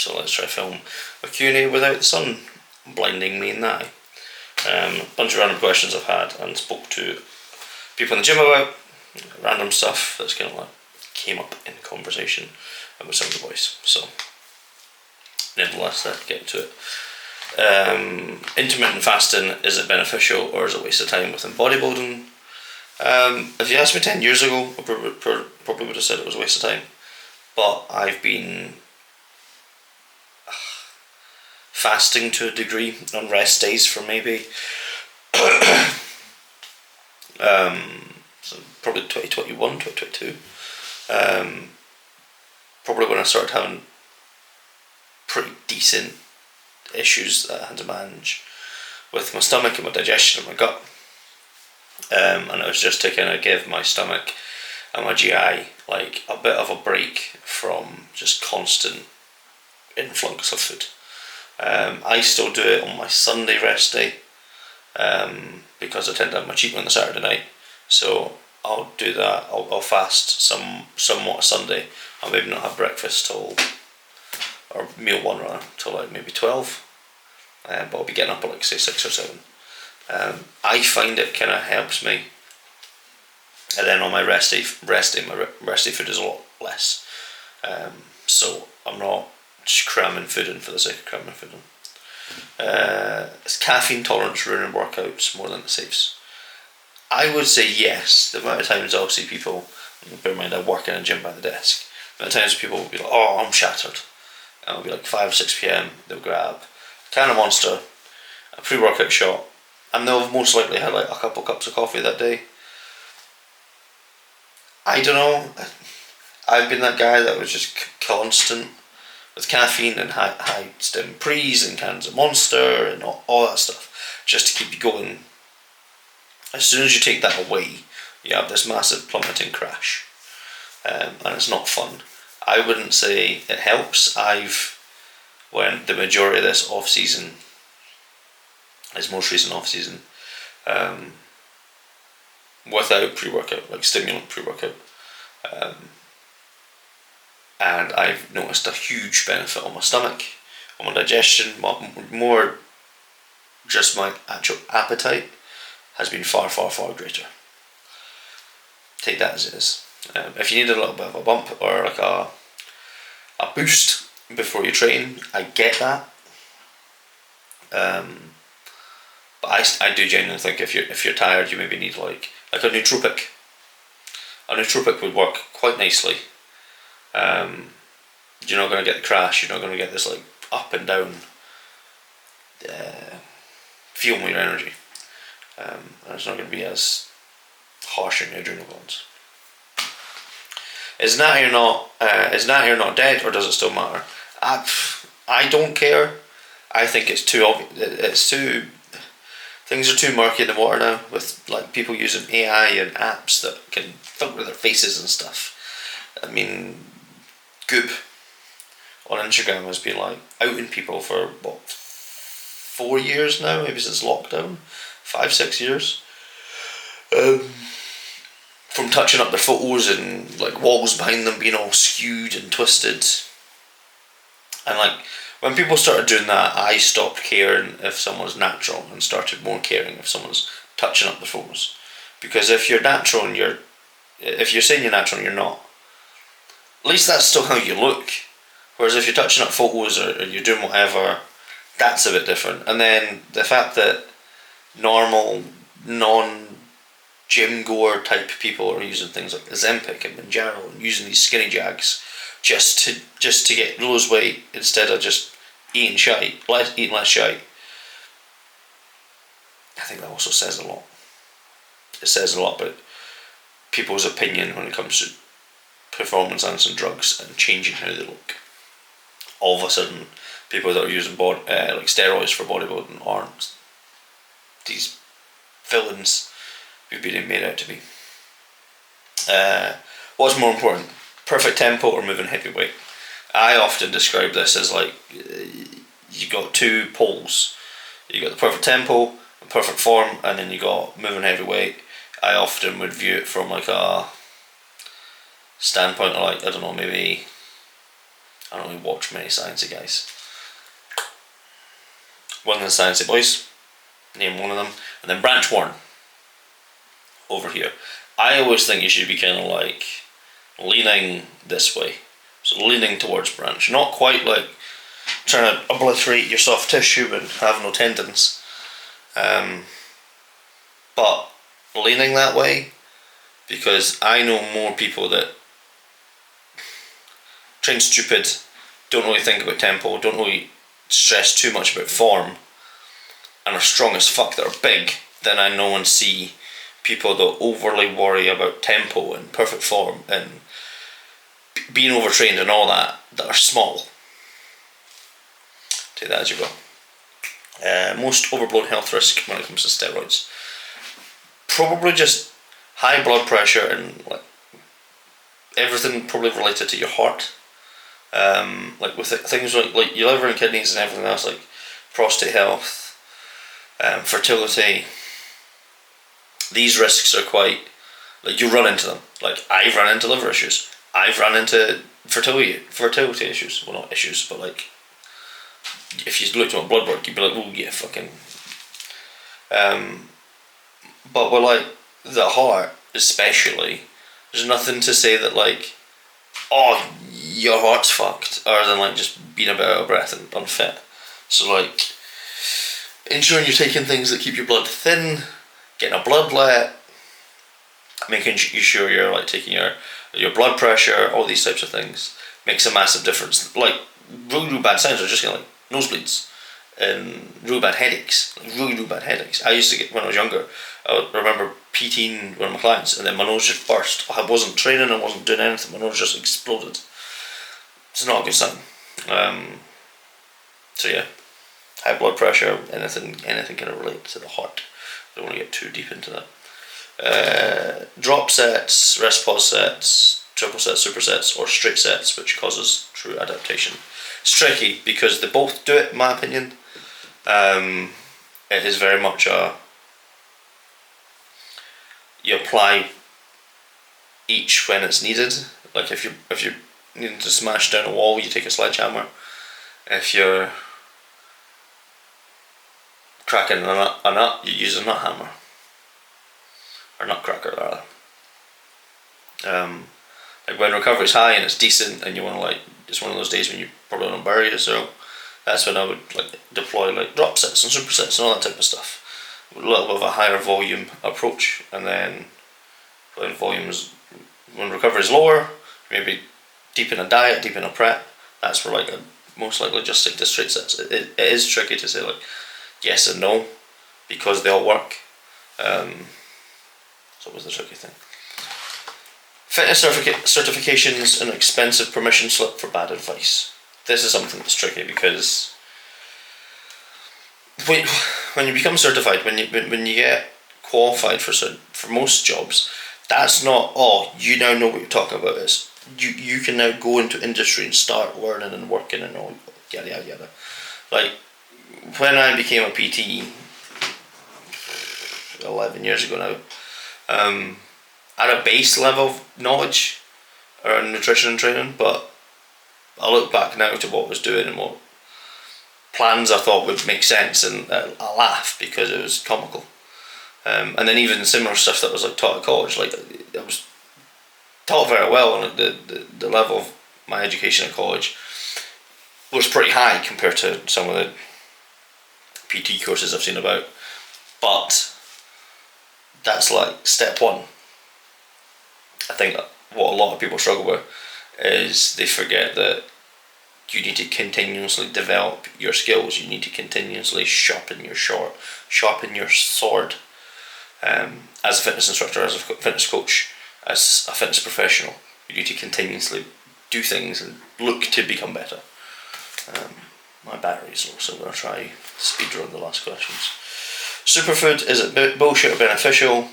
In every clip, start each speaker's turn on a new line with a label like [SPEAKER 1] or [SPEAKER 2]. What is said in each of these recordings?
[SPEAKER 1] So let's try film a Q&A without the sun blinding me in the eye. A bunch of random questions I've had and spoke to people in the gym about, random stuff that's kind of like came up in conversation with some of the boys. So, nevertheless, let's get to it. Intermittent fasting, is it beneficial or is it a waste of time within bodybuilding? If you asked me 10 years ago, I probably would have said it was a waste of time. But I've been fasting to a degree on rest days for maybe so probably 2021, 2022. Probably when I started having pretty decent issues that I had to manage with my stomach and my digestion and my gut. And it was just to kind of give my stomach and my GI like a bit of a break from just constant influx of food. I still do it on my Sunday rest day because I tend to have my cheat meal on the Saturday night. So I'll do that. I'll fast somewhat Sunday. I'll maybe not have breakfast till, or meal one rather, till like maybe 12. But I'll be getting up at like say 6 or 7. I find it kind of helps me. And then on my rest day, my rest day food is a lot less. So I'm not just cramming food in for the sake of cramming food in. Is caffeine tolerance ruining workouts more than it saves? I would say yes. The amount of times I'll see people, bear in mind I work in a gym by the desk, the amount of times people will be like, oh, I'm shattered. And it'll be like 5 or 6 p.m, they'll grab a can of Monster, a pre-workout shot, and they'll have most likely had like a couple cups of coffee that day. I don't know. I've been that guy that was just constant with caffeine and high stim pre's and cans of Monster and all that stuff, just to keep you going. As soon as you take that away, you have this massive plummeting crash, and it's not fun. I wouldn't say it helps. I've went the majority of this off season, his most recent off season, without pre-workout, like stimulant pre-workout, and I've noticed a huge benefit on my stomach, on my digestion, more just my actual appetite has been far greater. Take that as it is. If you need a little bit of a bump or like a boost before you train, I get that. But I do genuinely think if you're tired, you maybe need like a nootropic. A nootropic would work quite nicely. You're not going to get the crash. You're not going to get this like up and down feel with your energy. And it's not going to be as harsh on your adrenal glands. Is Natir not dead, or does it still matter? I don't care. I think it's too obvious. Things are too murky in the water now, with like people using AI and apps that can filter their faces and stuff. I mean, Goop on Instagram has been like outing people for what, 4 years now, maybe since lockdown, 5-6 years. From touching up their photos and like walls behind them being all skewed and twisted. And like when people started doing that, I stopped caring if someone's natural and started more caring if someone's touching up their photos. Because if you're natural and if you're saying you're natural and you're not, at least that's still how you look. Whereas if you're touching up photos or you're doing whatever, that's a bit different. And then the fact that normal, non-gym goer type people are using things like Ozempic and Mounjaro and using these skinny jags just to get lose weight instead of just eating less shite. I think that also says a lot. It says a lot about people's opinion when it comes to performance enhancing drugs and changing how they look. All of a sudden, people that are using like steroids for bodybuilding aren't these villains we've been made out to be. What's more important, perfect tempo or moving heavyweight? I often describe this as like you got two poles. You got the perfect tempo, the perfect form, and then you got moving heavyweight. I often would view it from like a standpoint of like, I don't know, maybe I don't really watch many sciencey guys. One of the sciencey boys, name one of them, and then Branch Warren over here. I always think you should be kind of like leaning this way, so leaning towards Branch, not quite like trying to obliterate your soft tissue and have no tendons, but leaning that way, because I know more people that train stupid, don't really think about tempo, don't really stress too much about form, and are strong as fuck that are big, than I know and see people that overly worry about tempo and perfect form and being overtrained and all that are small. Take that as you go. Most overblown health risk when it comes to steroids. Probably just high blood pressure and like everything probably related to your heart. Like with things like your liver and kidneys and everything else, like prostate health, fertility. These risks are quite, like, you run into them. Like, I've run into liver issues. I've run into fertility issues. Well, not issues, but like, if you looked at my blood work, you'd be like, oh yeah, fucking. But with like the heart, especially, there's nothing to say that like, oh, your heart's fucked, other than like just being a bit out of breath and unfit. So like, ensuring you're taking things that keep your blood thin, getting a bloodlet, making sure you're like taking your blood pressure, all these types of things makes a massive difference. Like really bad signs are just kind of like nosebleeds and really bad headaches. Like really bad headaches. I used to get when I was younger. I remember PTing one of my clients, and then my nose just burst. I wasn't training, I wasn't doing anything. My nose just exploded. It's not a good sign. So yeah, high blood pressure, anything kind of related to the heart. I don't want to get too deep into that. Drop sets, rest pause sets, triple sets, supersets, or straight sets, which causes true adaptation. It's tricky because they both do it, in my opinion. It is very much you apply each when it's needed. Like if you're needing to smash down a wall, you take a sledgehammer. If you're cracking a nut, you use a nut hammer. Or nutcracker, rather. Like when recovery's high and it's decent, and you want to like, it's one of those days when you probably want to bury it, so that's when I would like deploy like drop sets and supersets and all that type of stuff. A little bit of a higher volume approach, and then when recovery is lower, maybe deep in a diet, deep in a prep, that's where like I'd most likely just stick to straight sets. It is tricky to say like yes and no, because they all work. So it was the tricky thing. Fitness certifications and expensive permission slip for bad advice. This is something that's tricky because when you become certified, when you get qualified for most jobs, that's not, oh, you now know what you're talking about. It's you can now go into industry and start learning and working and all yada yada yada. Like when I became a PT 11 years ago now, I had a base level of knowledge around nutrition and training, but I look back now to what I was doing and what plans I thought would make sense, and I laugh because it was comical. And then even similar stuff that was like taught at college, like I was taught very well, and the level of my education at college was pretty high compared to some of the PT courses I've seen about. But that's like step one. I think what a lot of people struggle with is they forget that you need to continuously develop your skills. You need to continuously sharpen your sword. As a fitness instructor, as a fitness coach, as a fitness professional, you need to continuously do things and look to become better. My battery's low, so I'm going to try speed run the last questions. Superfood, is it bullshit or beneficial?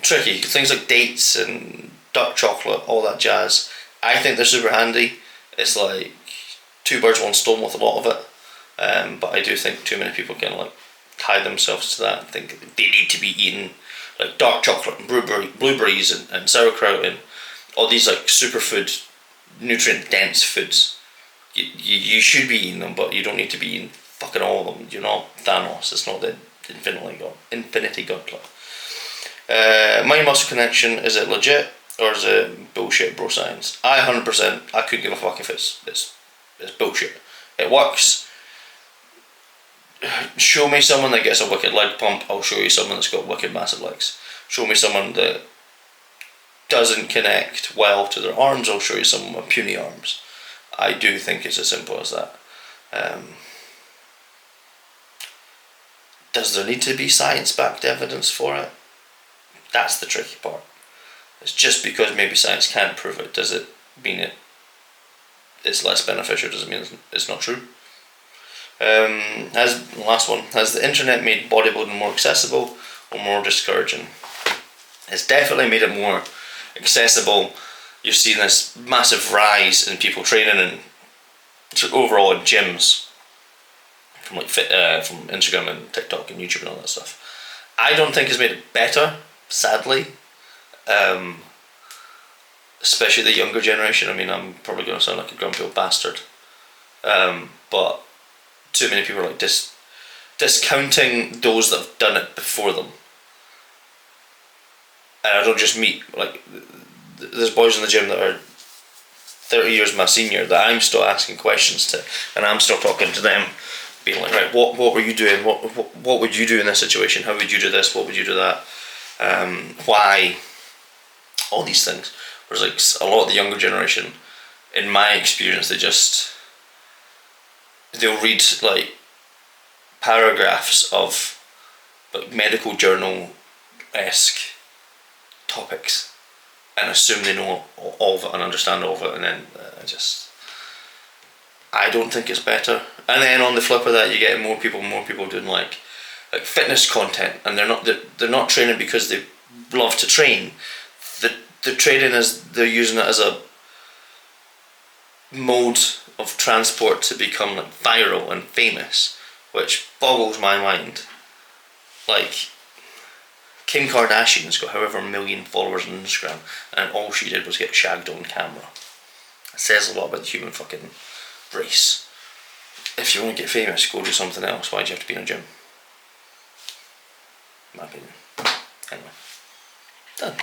[SPEAKER 1] Tricky. Things like dates and dark chocolate, all that jazz, I think they're super handy. It's like two birds, one stone with a lot of it. But I do think too many people kind of like tie themselves to that and think they need to be eating like dark chocolate and blueberries and sauerkraut and all these like superfood nutrient dense foods. You should be eating them, but you don't need to be eating fucking all of them. You're not Thanos. It's not the Infinity Gauntlet. Mind muscle connection, is it legit or is it bullshit, bro science? I 100%, I couldn't give a fuck if it's bullshit. It works. Show me someone that gets a wicked leg pump, I'll show you someone that's got wicked massive legs. Show me someone that doesn't connect well to their arms, I'll show you someone with puny arms. I do think it's as simple as that. Does there need to be science-backed evidence for it? That's the tricky part. It's just because maybe science can't prove it, does it mean it's less beneficial? Does it mean it's not true? Last one, has the internet made bodybuilding more accessible or more discouraging? It's definitely made it more accessible. You've seen this massive rise in people training and overall in gyms from from Instagram and TikTok and YouTube and all that stuff. I don't think it's made it better, sadly. Especially the younger generation. I mean, I'm probably going to sound like a grumpy old bastard, but too many people are like discounting those that have done it before them. And I don't just meet, like, there's boys in the gym that are 30 years my senior that I'm still asking questions to, and I'm still talking to them, being like, right, what were you doing? What would you do in this situation? How would you do this? What would you do that? Why? All these things. Whereas like a lot of the younger generation, in my experience, they'll read like paragraphs of like medical journal-esque topics and assume they know all of it and understand all of it, and then I don't think it's better. And then on the flip of that, you're getting more people doing like fitness content, and they're not training because they love to train. The training is they're using it as a mode of transport to become like viral and famous, which boggles my mind. Like Kim Kardashian's got however million followers on Instagram, and all she did was get shagged on camera. It says a lot about the human fucking race. If you want to get famous, go do something else. Why do you have to be in a gym? In my opinion. Anyway, done.